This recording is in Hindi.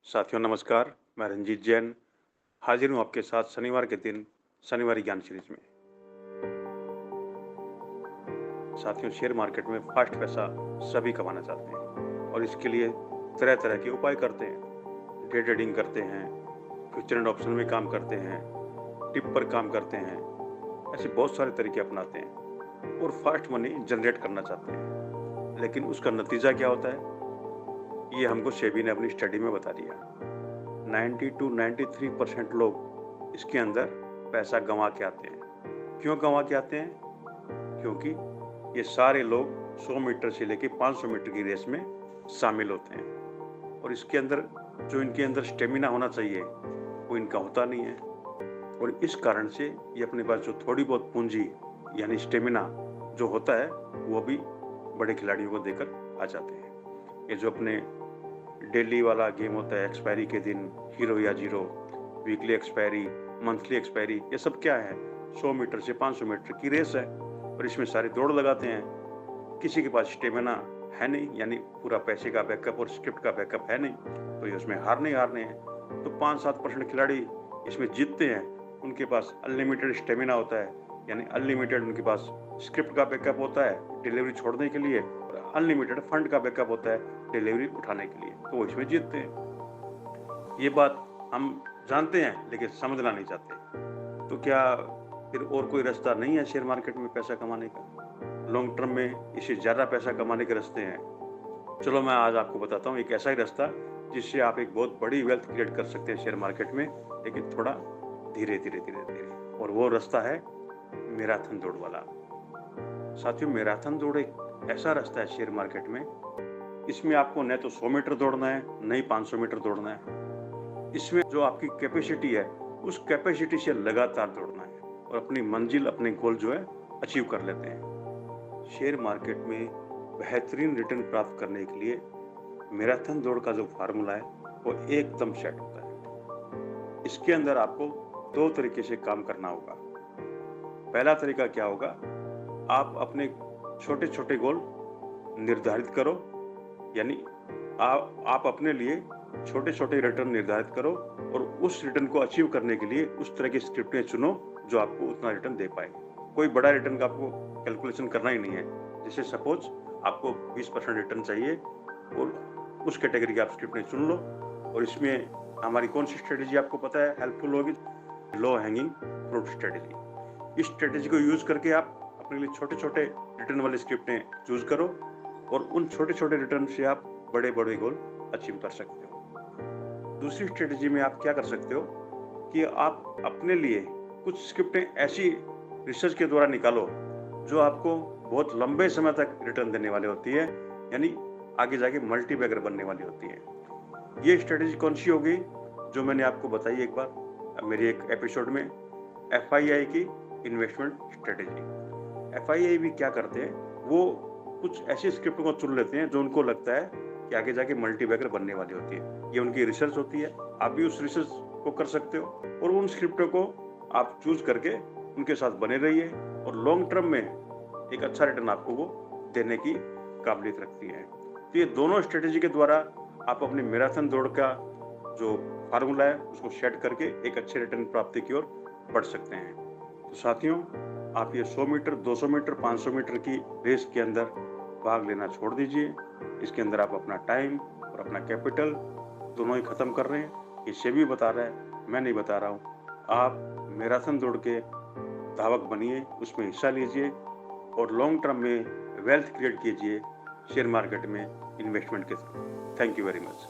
साथियों नमस्कार, मैं रंजीत जैन हाजिर हूँ आपके साथ शनिवार के दिन शनिवारी ज्ञान सीरीज में। साथियों, शेयर मार्केट में फास्ट पैसा सभी कमाना चाहते हैं और इसके लिए तरह तरह के उपाय करते हैं। डे ट्रेडिंग करते हैं, फ्यूचर एंड ऑप्शन में काम करते हैं, टिप पर काम करते हैं, ऐसे बहुत सारे तरीके अपनाते हैं और फास्ट मनी जनरेट करना चाहते हैं। लेकिन उसका नतीजा क्या होता है, ये हमको सेबी ने अपनी स्टडी में बता दिया। 90 to 93% लोग इसके अंदर पैसा गंवा के आते हैं। क्यों गंवा के आते हैं? क्योंकि ये सारे लोग 100 मीटर से लेके 500 मीटर की रेस में शामिल होते हैं और इसके अंदर जो इनके अंदर स्टेमिना होना चाहिए वो इनका होता नहीं है और इस कारण से ये अपने पास जो थोड़ी बहुत पूंजी यानी स्टेमिना जो होता है वो भी बड़े खिलाड़ियों को देकर आ जाते हैं। ये जो अपने डेली वाला गेम होता है, एक्सपायरी के दिन हीरो या zero, weekly expiry, monthly expiry, ये सब क्या है? 100 मीटर से 500 मीटर की रेस है और इसमें सारे दौड़ लगाते हैं। किसी के पास स्टेमिना है नहीं, यानी पूरा पैसे का बैकअप और स्क्रिप्ट का बैकअप है नहीं, तो ये उसमें हारने हैं। तो 5-7% खिलाड़ी इसमें जीतते हैं। उनके पास अनलिमिटेड स्टेमिना होता है, यानी अनलिमिटेड उनके पास स्क्रिप्ट का बैकअप होता है डिलीवरी छोड़ने के लिए और अनलिमिटेड फंड का बैकअप होता है डिलीवरी उठाने के लिए, तो वो इसमें जीतते हैं। ये बात हम जानते हैं लेकिन समझना नहीं चाहते। तो क्या फिर और कोई रास्ता नहीं है शेयर मार्केट में पैसा कमाने का? लॉन्ग टर्म में इससे ज़्यादा पैसा कमाने के रास्ते हैं। चलो मैं आज आपको बताता हूँ एक ऐसा ही रास्ता जिससे आप एक बहुत बड़ी वेल्थ क्रिएट कर सकते हैं शेयर मार्केट में, लेकिन थोड़ा धीरे धीरे धीरे धीरे। और वो रास्ता है मैराथन दौड़ वाला। साथियों, मैराथन दौड़ एक ऐसा रास्ता है शेयर मार्केट में, इसमें आपको न तो 100 मीटर दौड़ना है, न ही 500 मीटर दौड़ना है। इसमें जो आपकी कैपेसिटी है उस कैपेसिटी से लगातार दौड़ना है और अपनी मंजिल, अपने गोल जो है अचीव कर लेते हैं। शेयर मार्केट में बेहतरीन रिटर्न प्राप्त करने के लिए मैराथन दौड़ का जो फार्मूला है वो एकदम सेट होता है। इसके अंदर आपको 2 तरीके से काम करना होगा। पहला तरीका क्या होगा, आप अपने छोटे छोटे गोल निर्धारित करो, यानी आप अपने लिए छोटे छोटे रिटर्न निर्धारित करो और उस रिटर्न को अचीव करने के लिए उस तरह की स्क्रिप्टें चुनो जो आपको उतना रिटर्न दे पाए। कोई बड़ा रिटर्न का आपको कैलकुलेशन करना ही नहीं है। जैसे सपोज आपको 20% रिटर्न चाहिए और उस कैटेगरी की आप स्क्रिप्टें चुन लो और इसमें हमारी कौन सी स्ट्रेटेजी आपको पता है हेल्पफुल होगी? Low hanging fruit strategy. इस स्ट्रेटेजी को यूज करके आप अपने लिए छोटे छोटे रिटर्न वाली स्क्रिप्टें चूज करो और उन छोटे छोटे रिटर्न से आप बड़े बड़े गोल अचीव कर सकते हो। दूसरी स्ट्रेटेजी में आप क्या कर सकते हो कि आप अपने लिए कुछ स्क्रिप्टें ऐसी रिसर्च के द्वारा निकालो जो आपको बहुत लंबे समय तक रिटर्न देने वाली होती है, यानी आगे जाके मल्टीबैगर बनने वाली होती है। ये स्ट्रेटेजी कौन सी होगी जो मैंने आपको बताई एक बार मेरी एक एपिसोड में, FII की इन्वेस्टमेंट स्ट्रेटेजी। FII भी क्या करते हैं, वो कुछ ऐसी स्क्रिप्ट को चुन लेते हैं जो उनको लगता है कि आगे जाके मल्टीबैगर बनने वाली होती है। ये उनकी रिसर्च होती है। आप भी उस रिसर्च को कर सकते हो और उन स्क्रिप्टों को आप चूज करके उनके साथ बने रहिए और लॉन्ग टर्म में एक अच्छा रिटर्न आपको वो देने की काबिलियत रखती है। तो ये दोनों स्ट्रेटेजी के द्वारा आप अपनी मैराथन दौड़ का जो फार्मूला है उसको सेट करके एक अच्छे रिटर्न प्राप्ति की ओर बढ़ सकते हैं। तो साथियों, आप ये 100 मीटर, 200 मीटर, 500 मीटर की रेस के अंदर भाग लेना छोड़ दीजिए। इसके अंदर आप अपना टाइम और अपना कैपिटल दोनों ही खत्म कर रहे हैं। ये सेबी बता रहा है, मैं नहीं बता रहा हूँ। आप मैराथन दौड़ के धावक बनिए, उसमें हिस्सा लीजिए और लॉन्ग टर्म में वेल्थ क्रिएट कीजिए शेयर मार्केट में इन्वेस्टमेंट के through. Thank you very much.